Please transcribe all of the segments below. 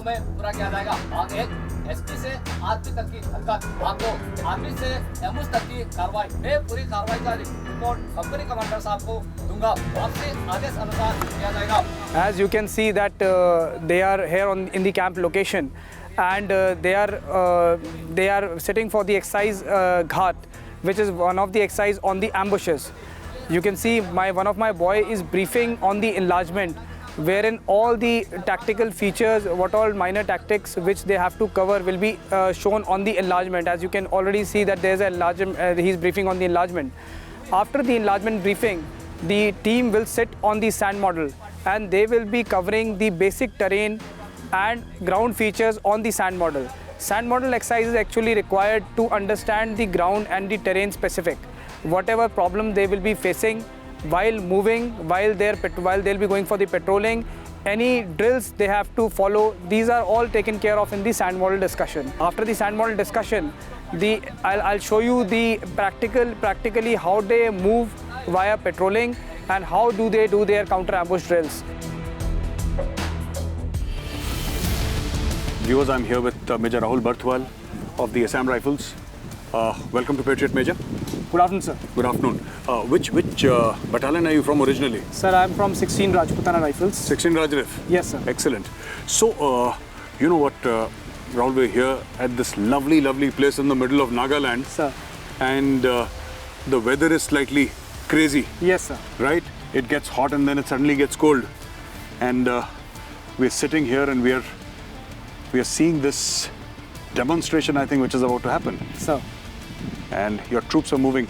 में पूरा किया जाएगा। भाग 1 एसपी से आरपी तक की हरकत, भाग 2 आरपी से एमएस तक की कार्रवाई। मैं पूरी कार्रवाई का रिपोर्ट कंपनी कमांडर साहब को दूंगा, आपसे आदेश अनुसार किया जाएगा। As you can see that they are here in the camp location, and they are sitting for the exercise ghat, which is one of the exercise on the ambushes. You can see one of my boy is briefing on the enlargement, wherein all the tactical features, what all minor tactics which they have to cover will be shown on the enlargement. As you can already see that there's a enlargement, he's briefing on the enlargement. After the enlargement briefing, the team will sit on the sand model and they will be covering the basic terrain and ground features on the sand model. Sand model exercise is actually required to understand the ground and the terrain specific. Whatever problem they will be facing while moving, while they'll be going for the patrolling, any drills they have to follow, these are all taken care of in the sand model discussion. After the sand model discussion, I'll show you the practically how they move via patrolling and how do they do their counter ambush drills. Viewers, I'm here with Major Rahul Barthwal of the Assam Rifles. Welcome to Patriot, Major. Good afternoon, sir. Good afternoon. Which battalion are you from originally? Sir, I'm from 16 Rajputana Rifles. 16 Rajrif? Yes, sir. Excellent. So, you know what, Rahul, we're here at this lovely, lovely place in the middle of Nagaland. Sir. And the weather is slightly crazy. Yes, sir. Right? It gets hot and then it suddenly gets cold. And we're sitting here and we are seeing this demonstration, I think, which is about to happen. Sir. And your troops are moving.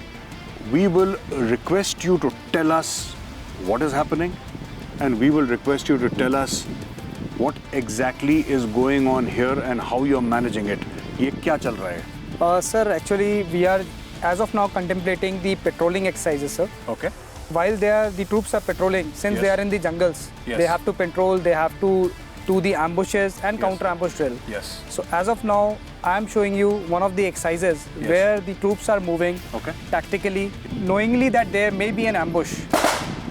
We will request you to tell us what is happening, and we will request you to tell us what exactly is going on here and how you're managing it. Ye kya chal raha hai? Sir, actually, we are as of now contemplating the patrolling exercises, sir. Okay. While the troops are patrolling, since they are in the jungles, they have to patrol, they have to do the ambushes and counter ambush drill. Yes. So as of now, I am showing you one of the exercises where the troops are moving tactically, knowingly that there may be an ambush.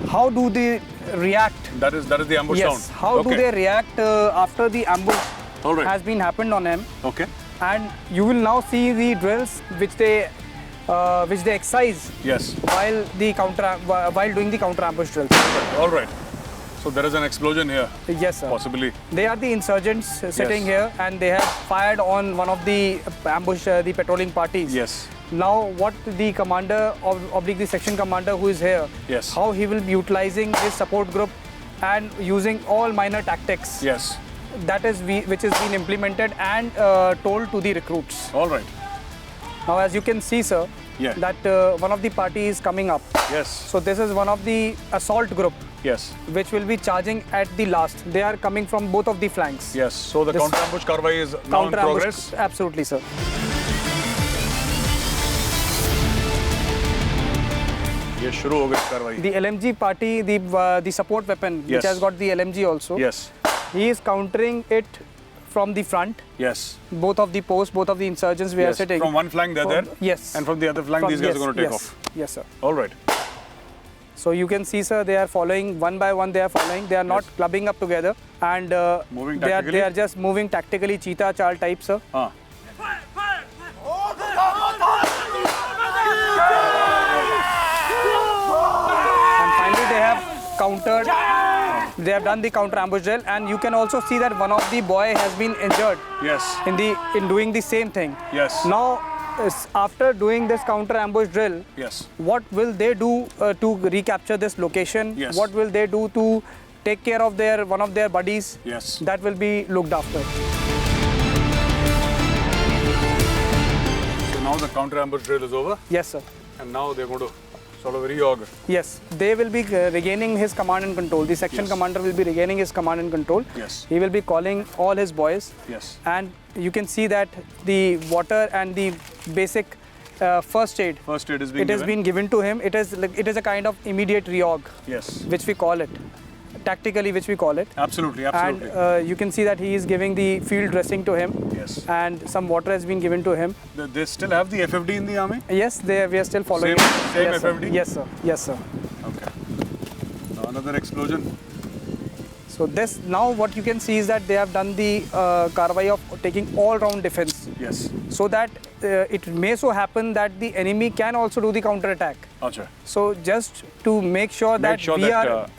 How do they react? That is the ambush sound. Yes. How do they react after the ambush has been happened on them? Okay. And you will now see the drills which they exercise. Yes. While doing the counter ambush drills. All right. So there is an explosion here. Yes, sir. Possibly. They are the insurgents sitting here, and they have fired on one of the the patrolling parties. Yes. Now, what the commander of the section commander who is here, how he will be utilizing his support group and using all minor tactics. Yes. That is which is being implemented and told to the recruits. All right. Now, as you can see, sir, that one of the party is coming up. Yes. So this is one of the assault group. Yes. Which will be charging at the last. They are coming from both of the flanks. Yes. So the counter ambush karwai is now in progress. Absolutely, sir. Ye shuru ho gayi karwai. The LMG party, the support weapon, which has got the LMG also. Yes. He is countering it from the front. Yes. Both of the posts, both of the insurgents, we are sitting. From one flank they're there. Yes. And from the other flank, these guys are going to take off. Yes, sir. All right. So you can see, sir, they are following one by one. They are following. They are not clubbing up together, and moving they are just moving tactically, cheetah chal type, sir. And finally, they have countered. They have done the counter ambush drill, and you can also see that one of the boy has been injured. Yes. In doing the same thing. Yes. Now, after doing this counter ambush drill, what will they do to recapture this location? Yes. What will they do to take care of one of their buddies? Yes. That will be looked after. So now the counter ambush drill is over? Yes, sir. And now they're going to sort of reorg. Yes, they will be regaining his command and control. The section commander will be regaining his command and control. Yes. He will be calling all his boys. Yes. And you can see that the water and the basic first aid. First aid is being given. It has been given to him. It is a kind of immediate reorg. Yes. Which we call it. Tactically, which we call it. Absolutely, absolutely. And you can see that he is giving the field dressing to him. Yes. And some water has been given to him. They still have the FFD in the army? Yes, we are still following. Same yes, FFD? Sir. Yes, sir. Yes, sir. Okay. Now another explosion. So this now what you can see is that they have done the karwai of taking all-round defense. Yes. So that it may so happen that the enemy can also do the counter-attack. Achha. So just to make sure that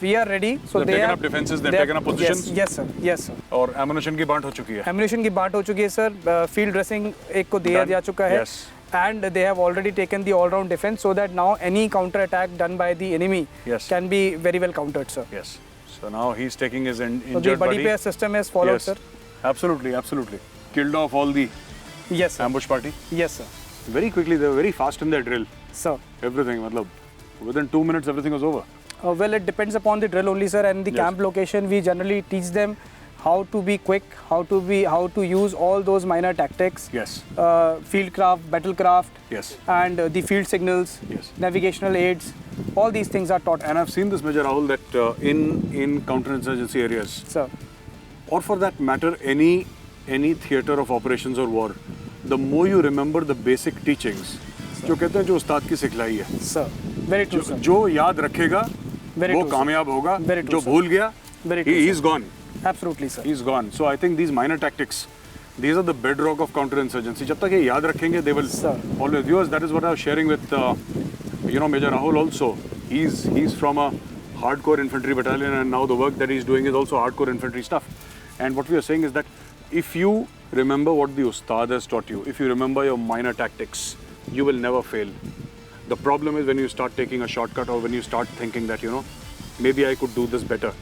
we are ready. So they've taken up defenses, they've taken up positions. Yes sir, yes sir. और ammunition की बांट हो चुकी है. Ammunition की बांट हो चुकी है sir. Field dressing एक को दिया जा चुका है. Yes. And they have already taken the all-round defense so that now any counter-attack done by the enemy can be very well countered, sir. Yes. So now he's taking his injured so the body. buddy pair system is followed, sir. Absolutely, absolutely. Killed off all the ambush party. Yes, sir. Very quickly, they were very fast in their drill. Sir. Everything, matlab, within 2 minutes, everything was over. Well, it depends upon the drill only, sir. And the camp location, we generally teach them how to be quick, how to use all those minor tactics. Yes. Field craft, battle craft. Yes. And the field signals. Yes. Navigational aids. All these things are taught. And I've seen this, Major Rahul, that in counterinsurgency areas, sir, or for that matter, any theatre of operations or war, the more you remember the basic teachings, जो कहते हैं जो उस्ताद की सिखलाई है, sir, very true, sir. जो याद रखेगा, वो कामयाब होगा, जो भूल गया, he's gone. Absolutely, sir. He's gone. So I think these minor tactics, these are the bedrock of counterinsurgency. जब तक ये याद रखेंगे, they will always. Viewers, that is what I was sharing with, Major Rahul also. He's from a hardcore infantry battalion, and now the work that he's doing is also hardcore infantry stuff. And what we are saying is that if you remember what the Ustad has taught you, if you remember your minor tactics, you will never fail. The problem is when you start taking a shortcut or when you start thinking that, maybe I could do this better.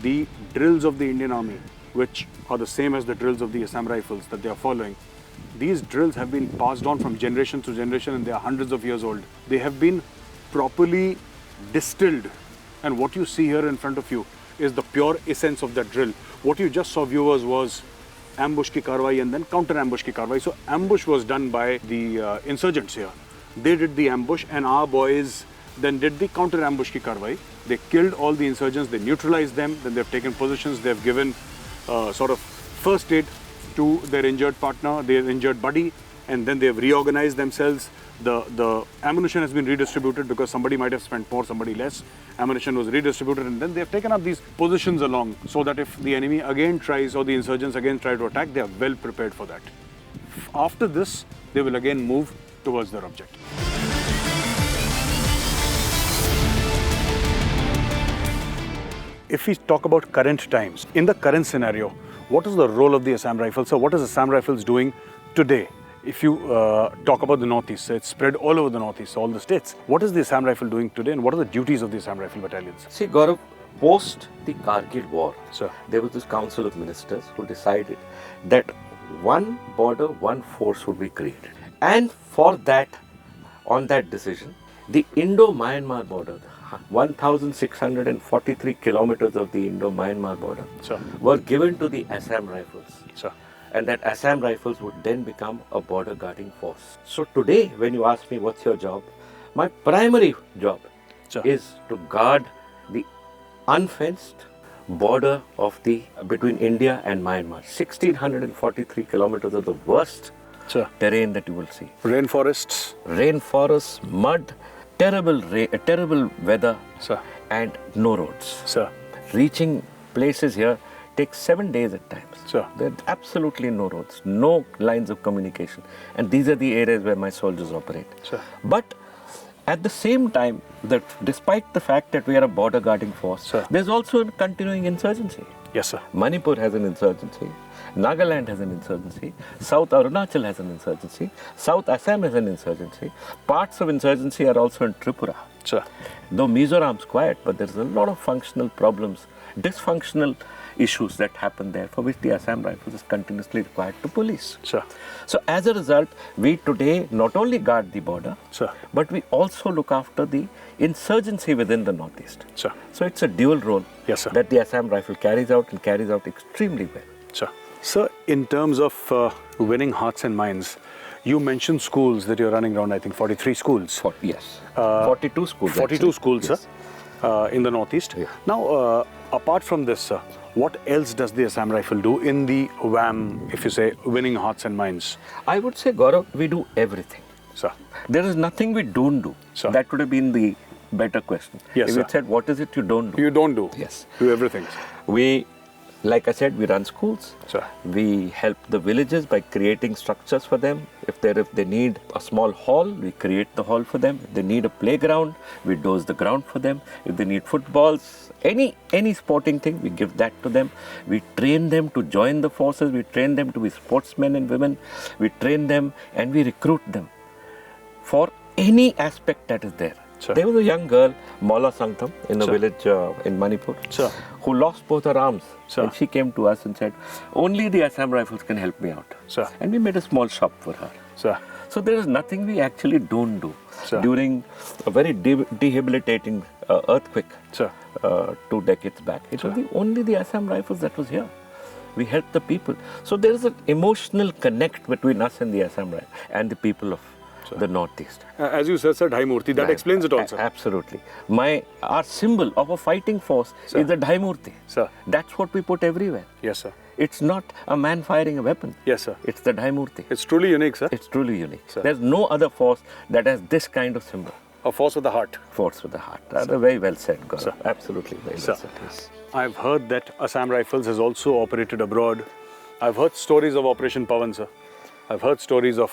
The drills of the Indian Army, which are the same as the drills of the Assam Rifles that they are following, these drills have been passed on from generation to generation and they are hundreds of years old. They have been properly distilled, and what you see here in front of you is the pure essence of that drill. What you just saw, viewers, was ambush ki karwai and then counter ambush ki karwai. So ambush was done by the insurgents here. They did the ambush and our boys then did the counter ambush ki karwai. They killed all the insurgents, they neutralized them, then they've taken positions, they've given sort of first aid to their injured partner, their injured buddy, and then they've reorganized themselves. The ammunition has been redistributed because somebody might have spent more, somebody less. Ammunition was redistributed, and then they've taken up these positions along so that if the enemy again tries or the insurgents again try to attack, they are well prepared for that. After this, they will again move towards their objective. If we talk about current times, in the current scenario, what is the role of the Assam Rifles? So what is Assam Rifles doing today? If you talk about the Northeast, it's spread all over the Northeast, all the states. What is the Assam Rifle doing today and what are the duties of the Assam Rifle battalions? See, Gaurav, post the Kargil war, Sir. There was this council of ministers who decided that one border, one force would be created. And for that, on that decision, the Indo-Myanmar border, 1,643 kilometers of the Indo-Myanmar border, Sir. were given to the Assam Rifles. Sir. And that Assam Rifles would then become a border guarding force. So today, when you ask me what's your job, my primary job is to guard the unfenced border of between India and Myanmar. 1,643 kilometers of the worst terrain that you will see. Rainforests, mud, terrible weather, and no roads. Reaching places here takes 7 days at times. There are absolutely no roads, no lines of communication. And these are the areas where my soldiers operate. But at the same time, despite the fact that we are a border guarding force, there's also a continuing insurgency. Yes, sir. Manipur has an insurgency. Nagaland has an insurgency. South Arunachal has an insurgency. South Assam has an insurgency. Parts of insurgency are also in Tripura. Though Mizoram's quiet, but there's a lot of functional problems, dysfunctional issues that happen there, for which the Assam Rifles is continuously required to police. So as a result, we today not only guard the border, but we also look after the insurgency within the Northeast. So it's a dual role that the Assam Rifle carries out and carries out extremely well. Sir, in terms of winning hearts and minds, you mentioned schools that you're running around, I think 43 schools. 42 schools. 42 schools, yes. In the Northeast. Now, apart from this, sir, what else does the Assam Rifle do in the WAM, if you say, winning hearts and minds? I would say, Gaurav, we do everything. There is nothing we don't do. That would have been the better question. Yes, if you said, what is it you don't do? You don't do. Yes. Do everything. We like I said, we run schools. Sure. We help the villages by creating structures for them. If they need a small hall, we create the hall for them. If they need a playground, we dose the ground for them. If they need footballs, any sporting thing, we give that to them. We train them to join the forces. We train them to be sportsmen and women. We train them and we recruit them for any aspect that is there. Sure. There was a young girl, Maula Sangtam, in a village in Manipur, Sure. who lost both her arms. Sure. And she came to us and said, only the Assam Rifles can help me out. Sure. And we made a small shop for her. Sir. So there is nothing we actually don't do. Sure. During a very debilitating earthquake Sure. 2 decades back, it was only the Assam Rifles that was here. We helped the people. So there is an emotional connect between us and the Assam Rifles and the people of the Northeast. As you said, sir, Dhai Murti, that explains it also. Absolutely. Our symbol of a fighting force is the Dhai Murti. Sir. That's what we put everywhere. Yes, sir. It's not a man firing a weapon. Yes, sir. It's the Dhai Murti. It's truly unique, sir. It's truly unique. Sir. There's no other force that has this kind of symbol. A force with the heart. Force with the heart. Very well said, Gaurav. Sir. Absolutely very Sir. well said. Yes. I've heard that Assam Rifles has also operated abroad. I've heard stories of Operation Pavan, sir. I've heard stories of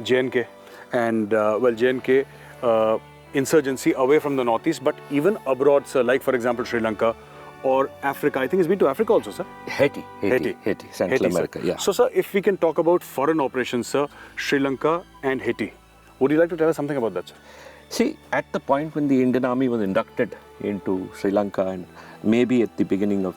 J&K and, J&K insurgency away from the Northeast, but even abroad, sir, like for example Sri Lanka or Africa. I think it's been to Africa also, sir. Haiti, Central Haiti, America, sir. yeah. So, sir, if we can talk about foreign operations, sir, Sri Lanka and Haiti, would you like to tell us something about that, sir? See, at the point when the Indian Army was inducted into Sri Lanka and maybe at the beginning of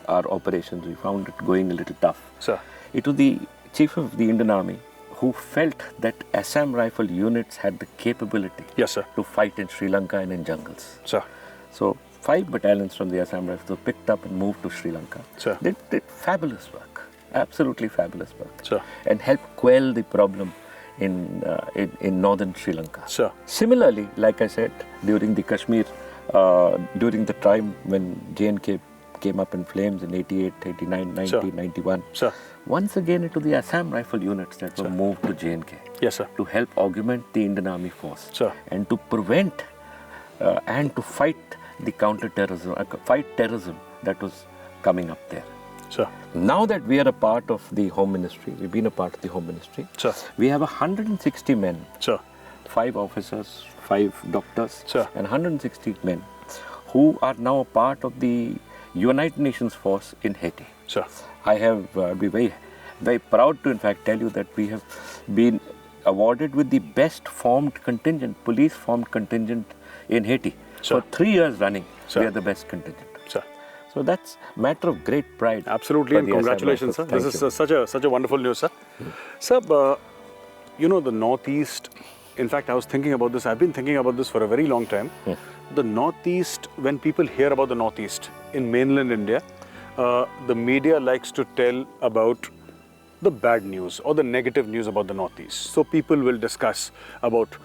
our operations, we found it going a little tough. Sir. It was the Chief of the Indian Army who felt that Assam Rifle units had the capability Yes, sir. to fight in Sri Lanka and in jungles. Sir. So 5 battalions from the Assam Rifles were picked up and moved to Sri Lanka. Sir. They did fabulous work, absolutely fabulous work. Sir. And helped quell the problem in northern Sri Lanka. Sir. Similarly, like I said, during the Kashmir, during the time when J&K came up in flames in 88, 89, 90, Sir. 91. Sir. Once again, it was the Assam Rifle units that were moved to J&K. Yes, sir. To help augment the Indian Army force. Sir. And to prevent and to fight the counter-terrorism, fight terrorism that was coming up there. Sir. Now that we are a part of the Home Ministry, we've been a part of the Home Ministry. Sir. We have 160 men. Sir. 5 officers, 5 doctors, Sir. and 160 men who are now a part of the United Nations force in Haiti. Sir. I have be very, very proud to in fact tell you that we have been awarded with the best formed contingent, police formed contingent in Haiti. Sir. For 3 years running, Sir. we are the best contingent. Sir. So that's a matter of great pride. Absolutely, for and the Assam congratulations, sir. Rifles. This Thank is such a wonderful news, sir. Sir, you know, the Northeast, in fact, I was thinking about this, I've been thinking about this for a very long time. The Northeast, when people hear about the Northeast in mainland India, the media likes to tell about the bad news or the negative news about the Northeast. So people will discuss about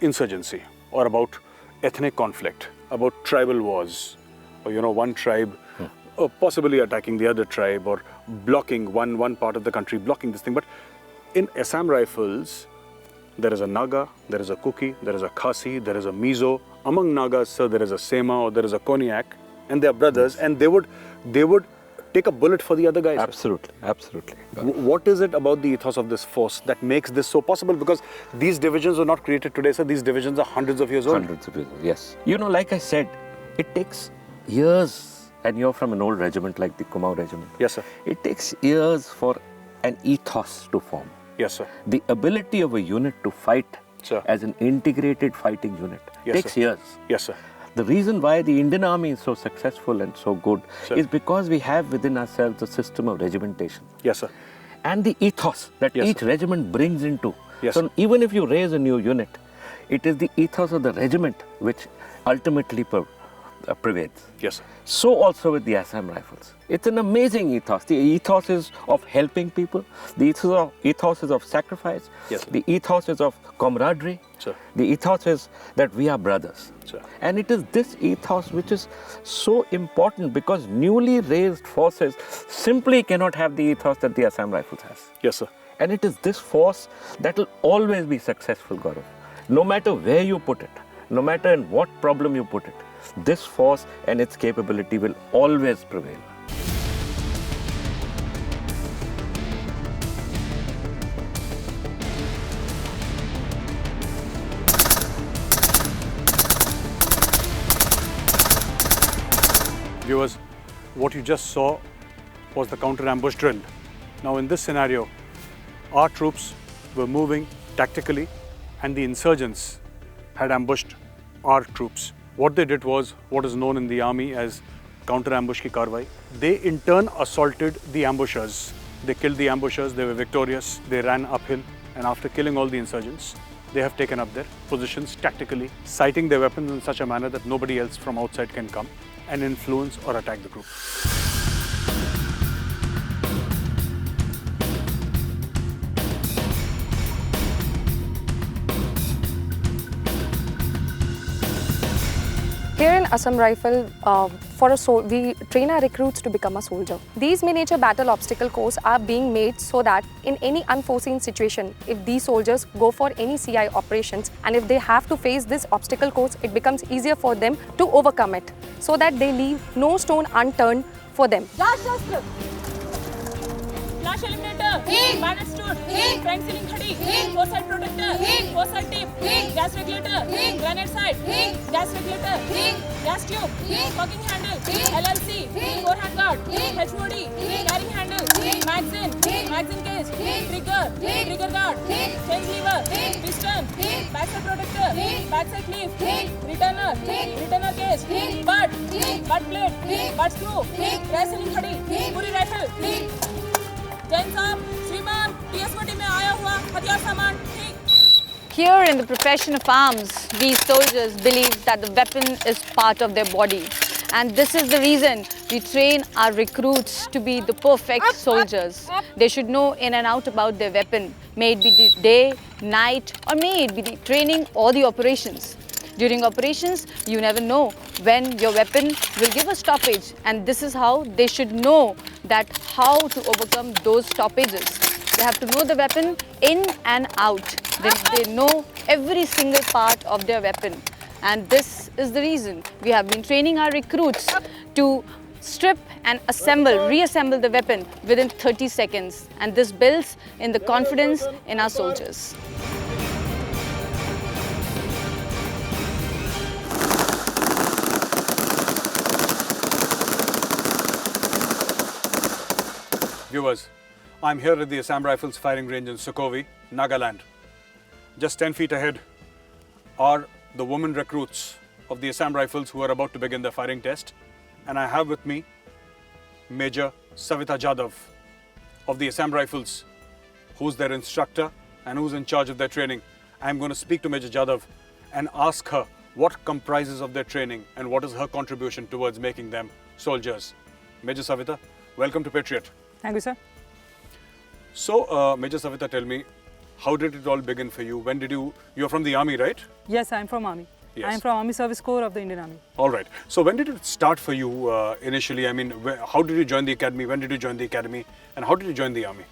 insurgency or about ethnic conflict, about tribal wars, or, you know, one tribe possibly attacking the other tribe or blocking one part of the country, blocking this thing. But in Assam Rifles, there is a Naga, there is a Kuki, there is a Khasi, there is a Mizo. Among Nagas, sir, there is a Sema or there is a Konyak, and they are brothers, and they would take a bullet for the other guys. Absolutely, absolutely. What is it about the ethos of this force that makes this so possible? Because these divisions were not created today, sir. These divisions are hundreds of years old. Hundreds of years, yes. You know, like I said, it takes years, and you're from an old regiment like the Kumaon regiment. Yes, sir. It takes years for an ethos to form. Yes, sir. The ability of a unit to fight Sir. as an integrated fighting unit Yes, takes sir. years. Yes, sir. The reason why the Indian Army is so successful and so good Sir. is because we have within ourselves a system of regimentation. Yes, sir. And the ethos that Yes, each sir. regiment brings into. Yes, So sir. even if you raise a new unit, it is the ethos of the regiment which ultimately prevails. Yes, sir. So also with the Assam Rifles. It's an amazing ethos. The ethos is of helping people. The ethos is of sacrifice. Yes, sir. The ethos is of camaraderie. Sir. The ethos is that we are brothers. Sir. And it is this ethos which is so important because newly raised forces simply cannot have the ethos that the Assam Rifles has. Yes, sir. And it is this force that will always be successful, Gaurav. No matter where you put it, no matter in what problem you put it, this force and its capability will always prevail. Viewers, what you just saw was the counter-ambush drill. Now in this scenario, our troops were moving tactically and the insurgents had ambushed our troops. What they did was what is known in the army as counter-ambush ki karwai. They in turn assaulted the ambushers. They killed the ambushers, they were victorious, they ran uphill, and after killing all the insurgents, they have taken up their positions tactically, sighting their weapons in such a manner that nobody else from outside can come and influence or attack the group. Here in Assam Rifle, we train our recruits to become a soldier. These miniature battle obstacle courses are being made so that in any unforeseen situation, if these soldiers go for any CI operations and if they have to face this obstacle course, it becomes easier for them to overcome it, so that they leave no stone unturned for them. Flash eliminator, bayonet stood, front ceiling khadi, foresight protector, foresight tip, gas regulator, granite sight, gas regulator, gas tube, cocking handle, LLC, forehand guard, HOD, carrying handle, magazine case, trigger guard, change lever, piston, backside protector, backside leaf, returner case, butt plate, butt screw, gas ceiling khadi, puri rifle, Here in the profession of arms, these soldiers believe that the weapon is part of their body. And this is the reason we train our recruits to be the perfect soldiers. They should know in and out about their weapon, may it be the day, night, or may it be the training or the operations. During operations, you never know when your weapon will give a stoppage, and this is how they should know that how to overcome those stoppages. They have to know the weapon in and out. They know every single part of their weapon. And this is the reason we have been training our recruits to strip and reassemble the weapon within 30 seconds. And this builds in the confidence in our soldiers. Viewers, I'm here at the Assam Rifles firing range in Sukhoi, Nagaland. Just 10 feet ahead are the women recruits of the Assam Rifles who are about to begin their firing test. And I have with me Major Savita Jadhav of the Assam Rifles, who's their instructor and who's in charge of their training. I'm going to speak to Major Jadhav and ask her what comprises of their training and what is her contribution towards making them soldiers. Major Savita, welcome to Patriot. Thank you, sir. So, Major Savita, tell me, how did it all begin for you? When did you're from the army, right? Yes, I'm from Army. Yes. I'm from Army Service Corps of the Indian Army. All right. So, when did it start for you initially? I mean, how did you join the academy? When did you join the academy? And how did you join the army?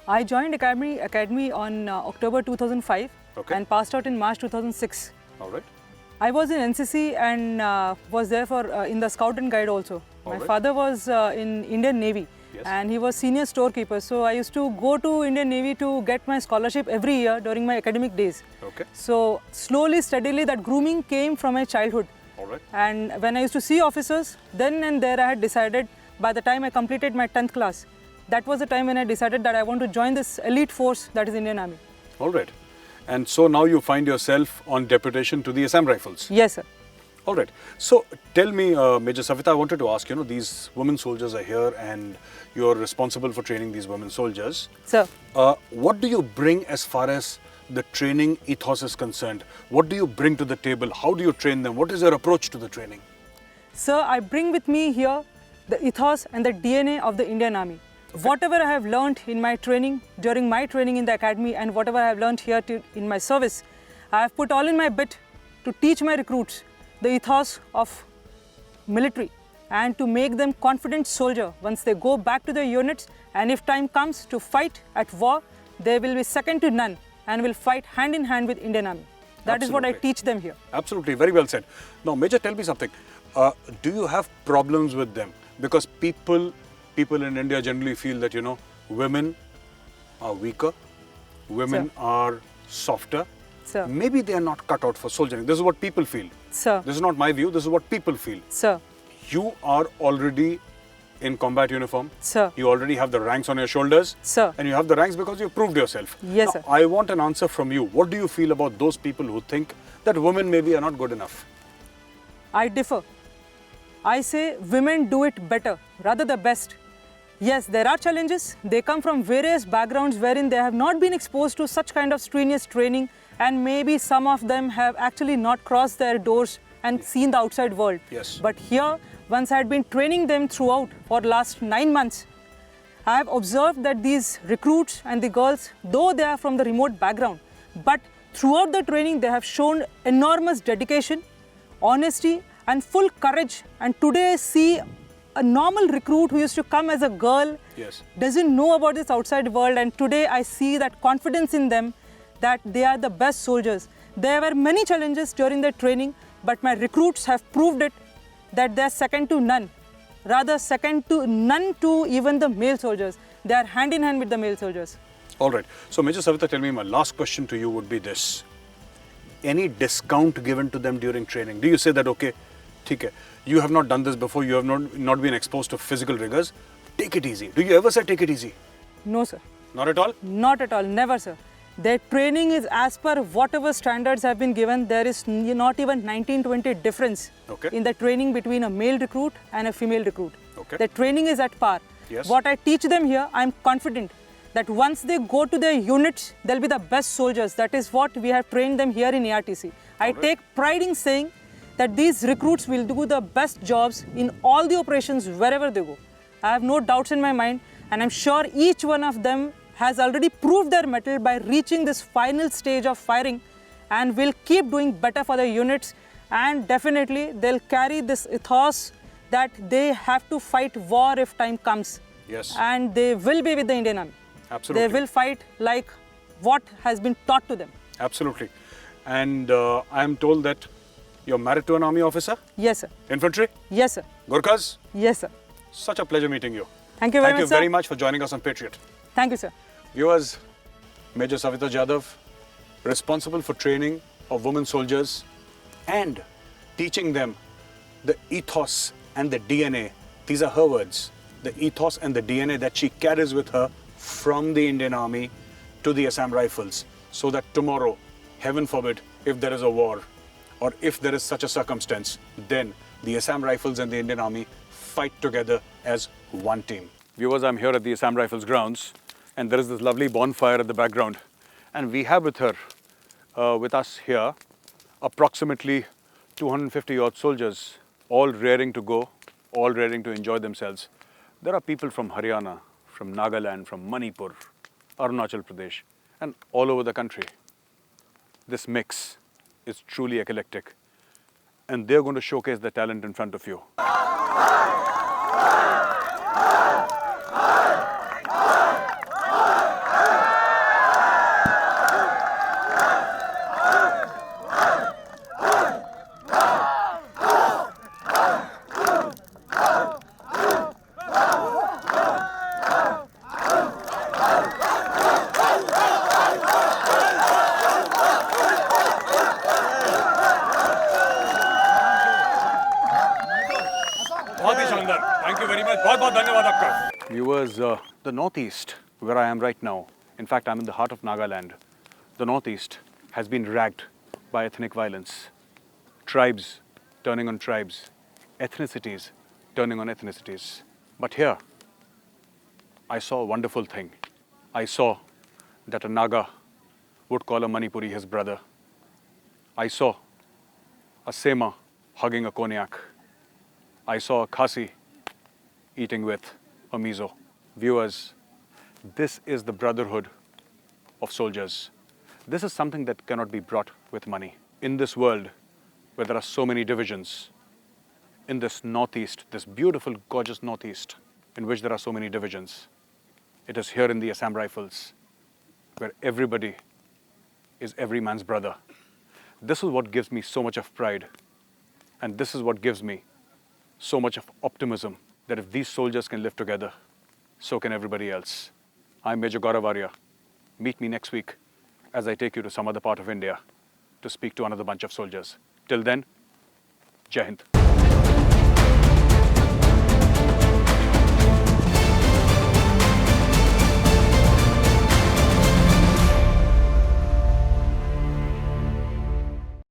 I joined academy on October 2005 and passed out in March 2006. All right. I was in NCC and was there for in the Scout and Guide also. My father was in Indian Navy. Yes. And he was senior storekeeper, so I used to go to Indian Navy to get my scholarship every year during my academic days. Okay. So slowly, steadily, that grooming came from my childhood. All right. And when I used to see officers, then and there I had decided, by the time I completed my 10th class, that was the time when I decided that I want to join this elite force that is Indian Army. All right. And so now you find yourself on deputation to the Assam Rifles. Yes, sir. All right. So tell me, Major Savita, I wanted to ask, these women soldiers are here and you're responsible for training these women soldiers. Sir. What do you bring as far as the training ethos is concerned? What do you bring to the table? How do you train them? What is your approach to the training? Sir, I bring with me here the ethos and the DNA of the Indian Army. Okay. Whatever I have learned in my training, during my training in the academy, and whatever I have learned here in my service, I have put all in my bit to teach my recruits the ethos of military and to make them confident soldier once they go back to their units, and if time comes to fight at war, they will be second to none and will fight hand in hand with Indian Army. That is what I teach them here. Absolutely, very well said. Now, Major, tell me something. Do you have problems with them? Because people in India generally feel that, women are weaker, women are softer. Sir. Maybe they are not cut out for soldiering. This is what people feel. Sir. This is not my view, this is what people feel. Sir. you are already in combat uniform. Sir. You already have the ranks on your shoulders. Sir. And you have the ranks because you proved yourself. Yes, now, sir. I want an answer from you. What do you feel about those people who think that women maybe are not good enough? I differ. I say women do it better, rather the best. Yes, there are challenges. They come from various backgrounds wherein they have not been exposed to such kind of strenuous training, and maybe some of them have actually not crossed their doors and seen the outside world. Yes. But here, once I had been training them throughout for the last 9 months, I have observed that these recruits and the girls, though they are from the remote background, but throughout the training they have shown enormous dedication, honesty and full courage. And today I see a normal recruit who used to come as a girl, Yes. doesn't know about this outside world, and today I see that confidence in them that they are the best soldiers. There were many challenges during the training, but my recruits have proved it that they are second to none. Rather second to none to even the male soldiers. They are hand in hand with the male soldiers. All right. So, Major Savita, tell me, my last question to you would be this. Any discount given to them during training? Do you say that, okay, theek hai, you have not done this before, you have not been exposed to physical rigors, take it easy. Do you ever say take it easy? No, sir. Not at all? Not at all. Never, sir. Their training is as per whatever standards have been given. There is not even 19-20 difference in the training between a male recruit and a female recruit. Okay. The training is at par. Yes. What I teach them here, I am confident that once they go to their units, they'll be the best soldiers. That is what we have trained them here in ARTC. I take pride in saying that these recruits will do the best jobs in all the operations wherever they go. I have no doubts in my mind, and I'm sure each one of them has already proved their mettle by reaching this final stage of firing, and will keep doing better for their units, and definitely they'll carry this ethos that they have to fight war if time comes. Yes. And they will be with the Indian Army. Absolutely. They will fight like what has been taught to them. Absolutely. And I am told that you're married to an army officer? Yes, sir. Infantry? Yes, sir. Gurkhas? Yes, sir. Such a pleasure meeting you. Thank you very much, sir. Thank you very much for joining us on Patriot. Thank you, sir. Viewers, Major Savita Jadhav, responsible for training of women soldiers and teaching them the ethos and the DNA. These are her words. The ethos and the DNA that she carries with her from the Indian Army to the Assam Rifles, so that tomorrow, heaven forbid, if there is a war or if there is such a circumstance, then the Assam Rifles and the Indian Army fight together as one team. Viewers, I'm here at the Assam Rifles grounds, and there is this lovely bonfire at the background. And we have with us here, approximately 250 odd soldiers, all raring to go, all raring to enjoy themselves. There are people from Haryana, from Nagaland, from Manipur, Arunachal Pradesh, and all over the country. This mix is truly eclectic, and they're going to showcase the talent in front of you. Thank you very much. बहुत-बहुत धन्यवाद आपका. Viewers, the northeast, where I am right now, in fact, I'm in the heart of Nagaland. The northeast has been racked by ethnic violence. Tribes turning on tribes, ethnicities turning on ethnicities. But here, I saw a wonderful thing. I saw that a Naga would call a Manipuri his brother. I saw a Sema hugging a Konyak. I saw a Khasi eating with a miso. Viewers, this is the brotherhood of soldiers. This is something that cannot be brought with money. In this world where there are so many divisions, in this northeast, this beautiful, gorgeous northeast, in which there are so many divisions, it is here in the Assam Rifles where everybody is every man's brother. This is what gives me so much of pride, and this is what gives me so much of optimism that if these soldiers can live together, so can everybody else. I'm Major Gaurav Arya. Meet me next week as I take you to some other part of India to speak to another bunch of soldiers. Till then, Jai Hind.